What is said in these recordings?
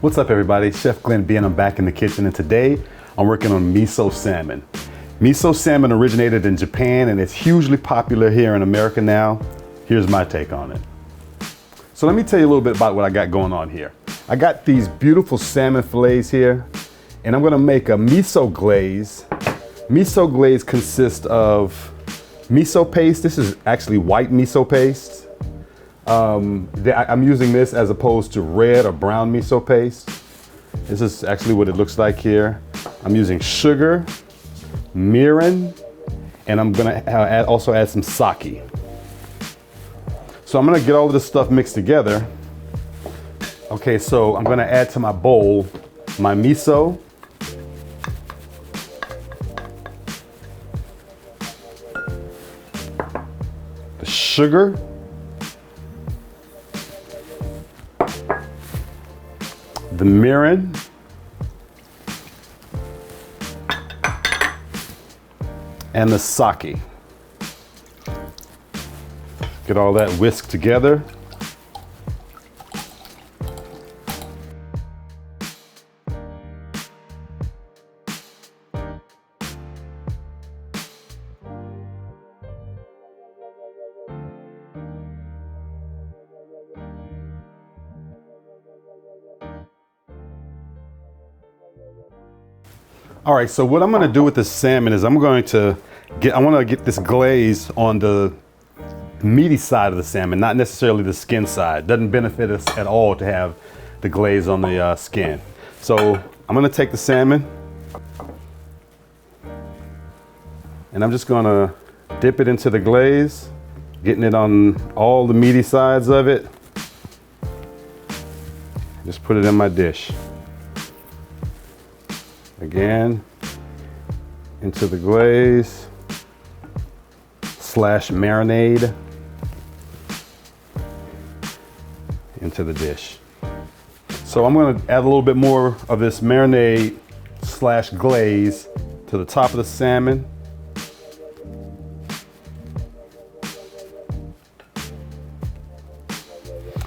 What's up everybody? Chef Glenn B and I'm back in the kitchen, and today I'm working on miso salmon. Miso salmon originated in Japan and it's hugely popular here in America now. Here's my take on it. So let me tell you a little bit about what I got going on here. I got these beautiful salmon fillets here and I'm gonna make a miso glaze. Miso glaze consists of miso paste. This is actually white miso paste. I'm using this as opposed to red or brown miso paste. This is actually what it looks like here. I'm using sugar, mirin, and I'm gonna also add some sake. So I'm gonna get all of this stuff mixed together. Okay, so I'm gonna add to my bowl my miso, the sugar, the mirin, and the sake. Get all that whisked together. All right, so what I'm gonna do with the salmon is I want to get this glaze on the meaty side of the salmon, not necessarily the skin side. Doesn't benefit us at all to have the glaze on the skin. So I'm gonna take the salmon and I'm just gonna dip it into the glaze, getting it on all the meaty sides of it. Just put it in my dish. Again, into the glaze / marinade into the dish. So I'm going to add a little bit more of this marinade / glaze to the top of the salmon.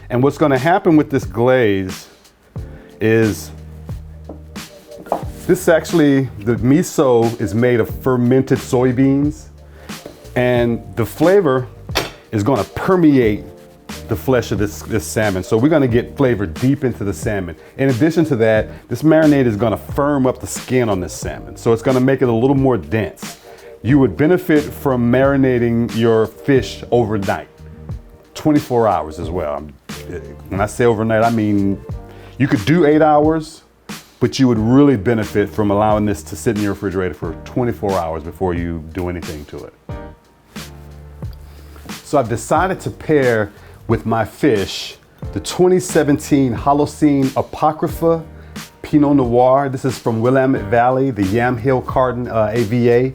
And what's going to happen with this glaze is the miso is made of fermented soybeans, and the flavor is going to permeate the flesh of this salmon. So we're going to get flavor deep into the salmon. In addition to that, this marinade is going to firm up the skin on this salmon. So it's going to make it a little more dense. You would benefit from marinating your fish overnight, 24 hours as well. When I say overnight, I mean, you could do 8 hours, but you would really benefit from allowing this to sit in your refrigerator for 24 hours before you do anything to it. So I've decided to pair with my fish the 2017 Holocene Apocypha Pinot Noir. This is from Willamette Valley, the Yamhill Carton AVA.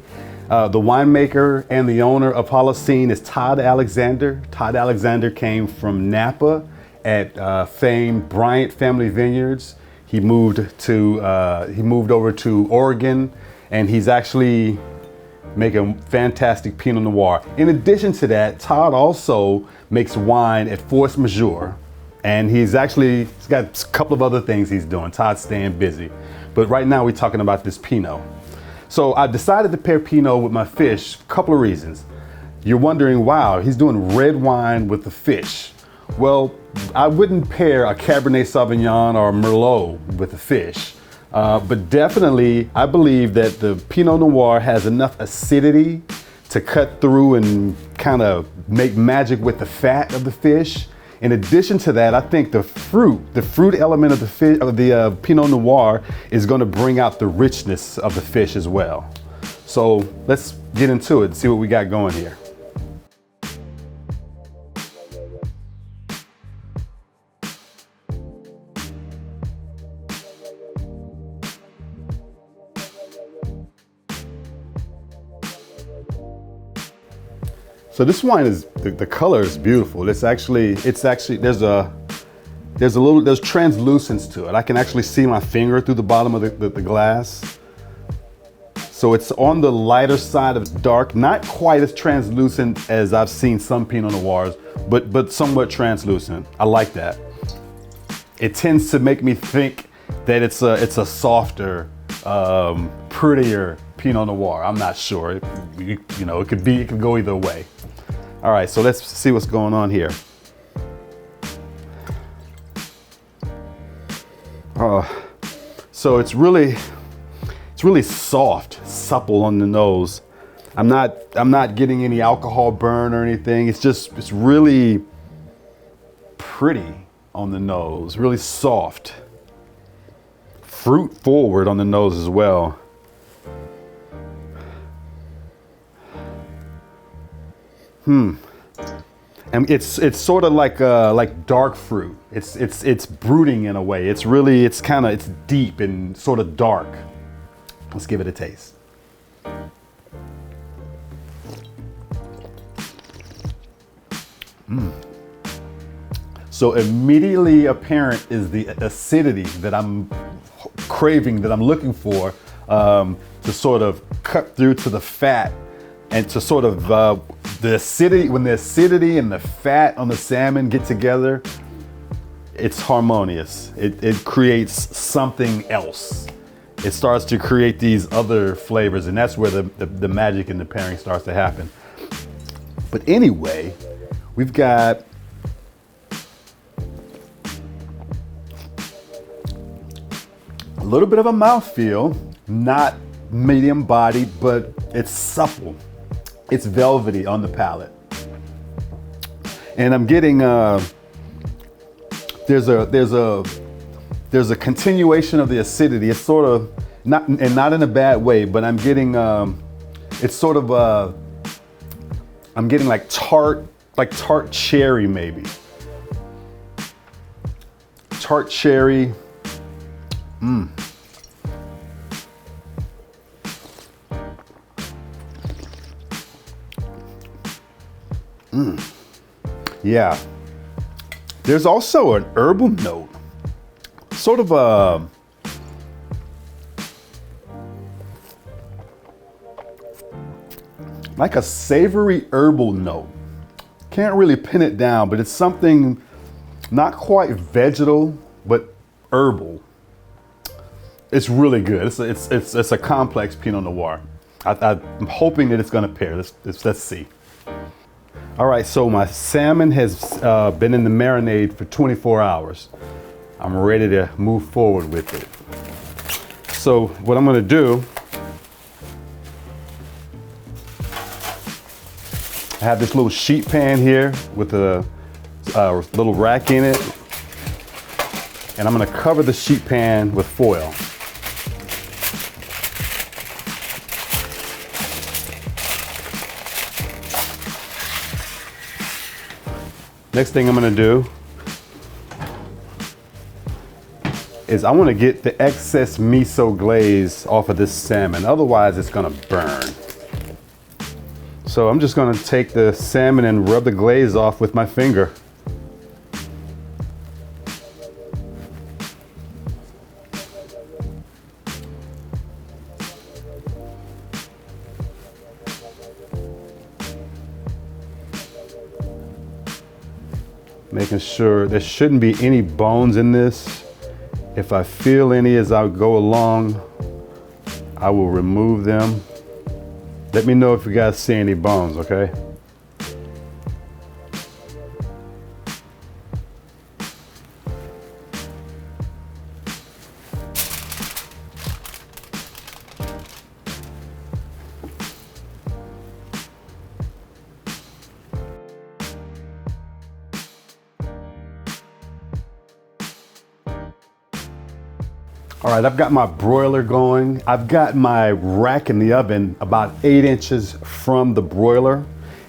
The winemaker and the owner of Holocene is Todd Alexander. Todd Alexander came from Napa at famed Bryant Family Vineyards. He moved over to Oregon, and he's actually making fantastic Pinot Noir. In addition to that, Todd also makes wine at Force Majeure, and he's got a couple of other things he's doing. Todd's staying busy, but right now we're talking about this Pinot. So I decided to pair Pinot with my fish. A couple of reasons. You're wondering, wow, he's doing red wine with the fish. Well, I wouldn't pair a Cabernet Sauvignon or a Merlot with a fish, but definitely I believe that the Pinot Noir has enough acidity to cut through and kind of make magic with the fat of the fish. In addition to that, I think the fruit element of the Pinot Noir is going to bring out the richness of the fish as well. So let's get into it and see what we got going here. So this wine is, the color is beautiful. There's translucence to it. I can actually see my finger through the bottom of the glass. So it's on the lighter side of dark, not quite as translucent as I've seen some Pinot Noirs, but somewhat translucent. I like that. It tends to make me think that it's a softer, prettier Pinot Noir. I'm not sure. You know, it could go either way. All right, so let's see what's going on here. So it's really soft, supple on the nose. I'm not getting any alcohol burn or anything. It's really pretty on the nose, really soft. Fruit forward on the nose as well. And it's sort of like dark fruit. It's brooding in a way. It's deep and sort of dark. Let's give it a taste. So immediately apparent is the acidity that I'm craving, that I'm looking for, to sort of cut through to the fat and to sort of the acidity. When the acidity and the fat on the salmon get together, it's harmonious. It creates something else. It starts to create these other flavors, and that's where the magic in the pairing starts to happen. But anyway, we've got a little bit of a mouthfeel, not medium bodied, but it's supple. It's velvety on the palate. And I'm getting there's a continuation of the acidity. It's sort of not in a bad way, but I'm getting it's sort of I'm getting like tart cherry maybe. Tart cherry. Yeah. There's also an herbal note. Sort of like a savory herbal note. Can't really pin it down, but it's something not quite vegetal, but herbal. It's really good. It's a complex Pinot Noir. I'm hoping that it's gonna pair. Let's see. All right, so my salmon has been in the marinade for 24 hours. I'm ready to move forward with it. So what I'm gonna do, I have this little sheet pan here with a little rack in it, and I'm gonna cover the sheet pan with foil. Next thing I'm gonna do is I wanna get the excess miso glaze off of this salmon, otherwise it's gonna burn. So I'm just gonna take the salmon and rub the glaze off with my finger. Making sure there shouldn't be any bones in this. If I feel any as I go along, I will remove them. Let me know if you guys see any bones, okay? All right, I've got my broiler going. I've got my rack in the oven about 8 inches from the broiler.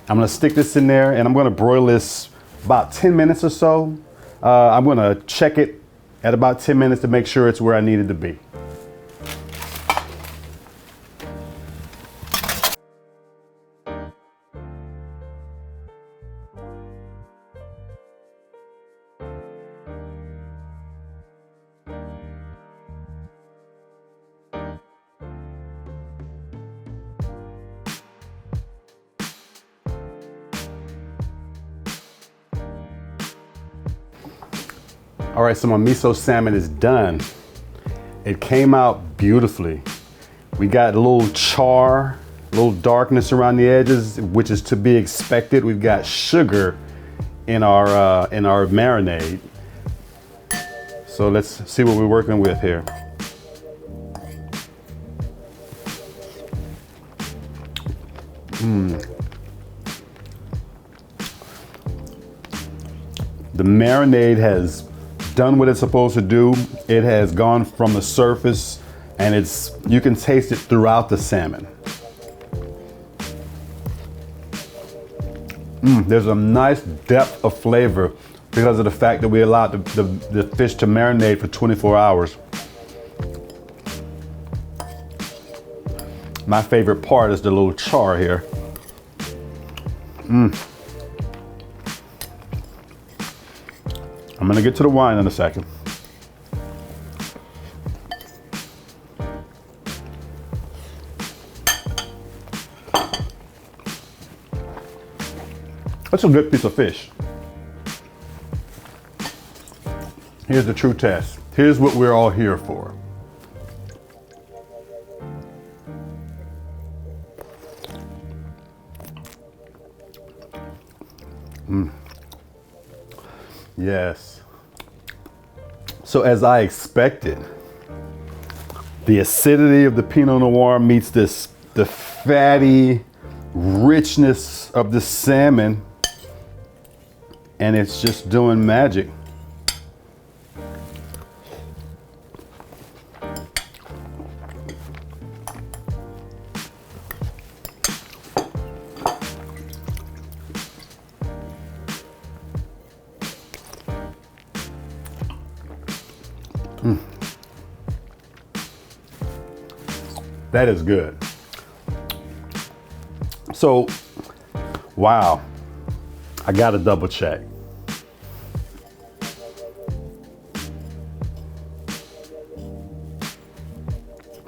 I'm gonna stick this in there and I'm gonna broil this about 10 minutes or so. I'm gonna check it at about 10 minutes to make sure it's where I need it to be. All right, so my miso salmon is done. It came out beautifully. We got a little char, a little darkness around the edges, which is to be expected. We've got sugar in our marinade. So let's see what we're working with here. The marinade has done what it's supposed to do. It has gone from the surface, and you can taste it throughout the salmon. There's a nice depth of flavor because of the fact that we allowed the fish to marinate for 24 hours. My favorite part is the little char here. I'm gonna get to the wine in a second. That's a good piece of fish. Here's the true test. Here's what we're all here for. Yes. So as I expected, the acidity of the Pinot Noir meets the fatty richness of the salmon, and it's just doing magic. That is good. So, wow, I gotta double check.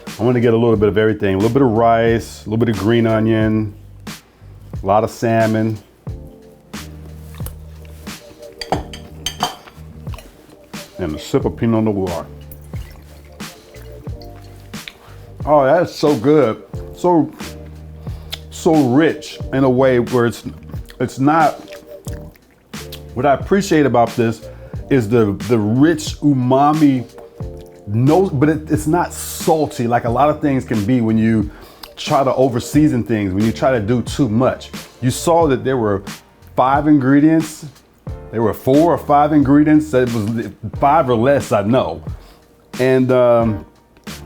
I want to get a little bit of everything, a little bit of rice, a little bit of green onion, a lot of salmon. And a sip of Pinot Noir. Oh, that is so good. So rich in a way where it's not, what I appreciate about this is the rich umami note, but it's not salty like a lot of things can be when you try to over season things, when you try to do too much. You saw that there were 5 ingredients. There were 4 or 5 ingredients. It was 5 or less, I know. And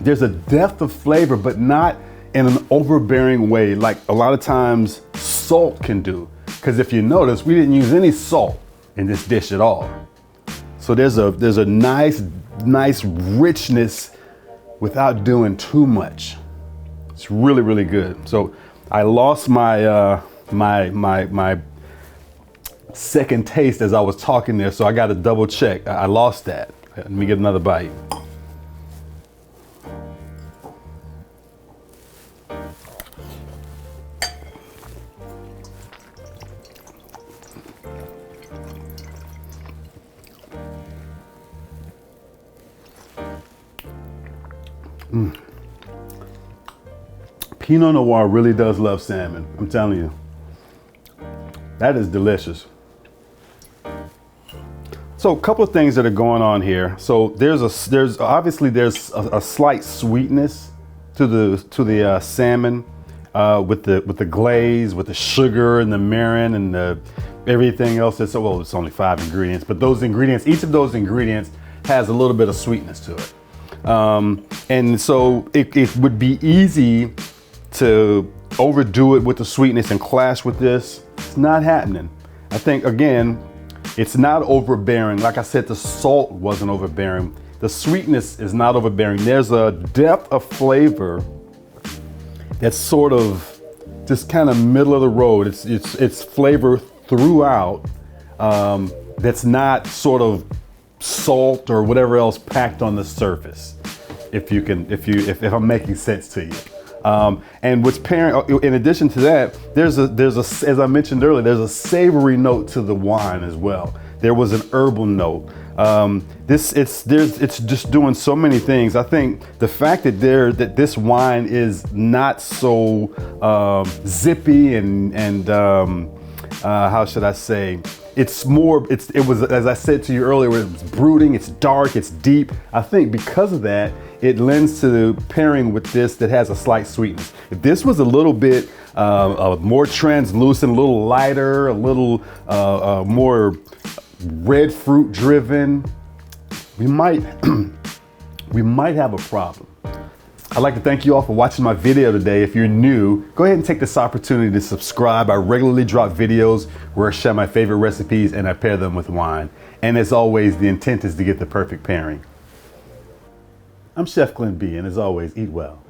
there's a depth of flavor, but not in an overbearing way like a lot of times salt can do. Because if you notice, we didn't use any salt in this dish at all. So there's a nice richness without doing too much. It's really, really good. So I lost my my second taste as I was talking there, so I got to double check. I lost that. Let me get another bite. Pinot Noir really does love salmon. I'm telling you. That is delicious. So a couple of things that are going on here. So there's obviously a slight sweetness to the salmon with the glaze, with the sugar and the mirin and the everything else. It's only 5 ingredients, but those ingredients, each of those ingredients has a little bit of sweetness to it. And so it would be easy to overdo it with the sweetness and clash with this. It's not happening. I think, again, it's not overbearing. Like I said, the salt wasn't overbearing. The sweetness is not overbearing. There's a depth of flavor that's sort of just kind of middle of the road. It's flavor throughout that's not sort of salt or whatever else packed on the surface. If I'm making sense to you. And what's pairing, in addition to that, there's as I mentioned earlier, there's a savory note to the wine as well. There was an herbal note. It's just doing so many things. I think the fact that this wine is not so zippy and how should I say? It's more, it was, as I said to you earlier, it's brooding, it's dark, it's deep. I think because of that, it lends to pairing with this that has a slight sweetness. If this was a little bit more translucent, a little lighter, a little more red fruit driven, we might have a problem. I'd like to thank you all for watching my video today. If you're new, go ahead and take this opportunity to subscribe. I regularly drop videos where I share my favorite recipes and I pair them with wine. And as always, the intent is to get the perfect pairing. I'm Chef Glenn B, and as always, eat well.